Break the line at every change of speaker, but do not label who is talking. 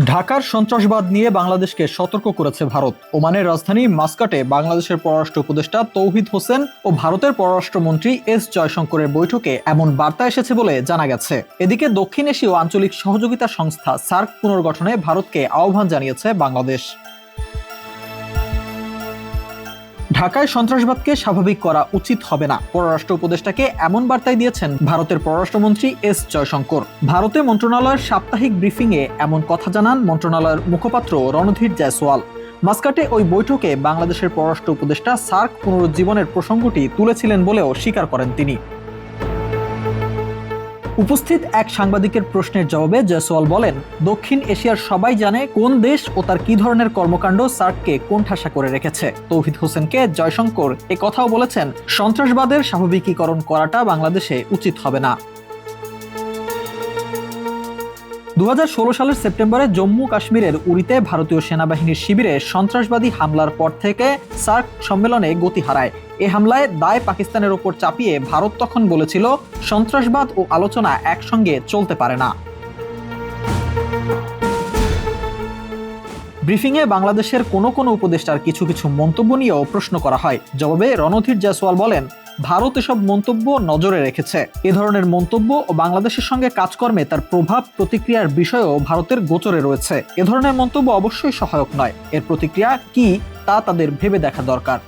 ঢাকার সন্ত্রাসবাদ নিয়ে বাংলাদেশকে সতর্ক করেছে ভারত। ওমানের রাজধানী মাস্কাটে বাংলাদেশের পররাষ্ট্র উপদেষ্টা তৌহিদ হোসেন ও ভারতের পররাষ্ট্রমন্ত্রী এস জয়শঙ্করের বৈঠকে এমন বার্তা এসেছে বলে জানা গেছে। এদিকে দক্ষিণ এশীয় আঞ্চলিক সহযোগিতা সংস্থা সার্ক পুনর্গঠনে ভারতকে আহ্বান জানিয়েছে বাংলাদেশ। ঢাকায় সন্ত্রাসবাদকে স্বাভাবিক করা উচিত হবে না, পররাষ্ট্র উপদেষ্টাকে এমন বার্তাই দিয়েছেন ভারতের পররাষ্ট্রমন্ত্রী এস জয়শঙ্কর। ভারতে মন্ত্রণালয়ের সাপ্তাহিক ব্রিফিংয়ে এমন কথা জানান মন্ত্রণালয়ের মুখপাত্র রণধীর জয়সওয়াল। মাস্কাটে ওই বৈঠকে বাংলাদেশের পররাষ্ট্র উপদেষ্টা সার্ক পুনরুজ্জীবনের প্রসঙ্গটি তুলেছিলেন বলেও স্বীকার করেন তিনি। উপস্থিত এক সাংবাদিকের প্রশ্নের জবাবে জয়সওয়াল বলেন, দক্ষিণ এশিয়ার সবাই জানে কোন দেশ ও তার কি ধরনের কর্মকাণ্ড সার্ককে কোণঠাসা করে রেখেছে। তৌহিদ হোসেনকে জয়শঙ্কর এ কথাও বলেছেন, সন্ত্রাসবাদের স্বাভাবিকীকরণ করাটা বাংলাদেশে উচিত হবে না। 2016 সালের সেপ্টেম্বরে জম্মু কাশ্মীরের উরিতে ভারতীয় সেনাবাহিনীর শিবিরে সন্ত্রাসবাদী হামলার পর থেকে সার্ক সম্মেলনে গতি হারায়। এ হামলায় দায় পাকিস্তানের ওপর চাপিয়ে ভারত তখন বলেছিল, সন্ত্রাসবাদ ও আলোচনা একসঙ্গে চলতে পারে না। ব্রিফিংয়ে বাংলাদেশের কোনো উপদেষ্টার কিছু মন্তব্য নিয়েও প্রশ্ন করা হয়। জবাবে রণধীর জয়সওয়াল বলেন, ভারত এসব মন্তব্য নজরে রেখেছে। এ ধরনের মন্তব্য ও বাংলাদেশের সঙ্গে কাজকর্মে তার প্রভাব প্রতিক্রিয়ার বিষয়েও ভারতের গোচরে রয়েছে। এ ধরনের মন্তব্য অবশ্যই সহায়ক নয়, এর প্রতিক্রিয়া কি তা তাদের ভেবে দেখা দরকার।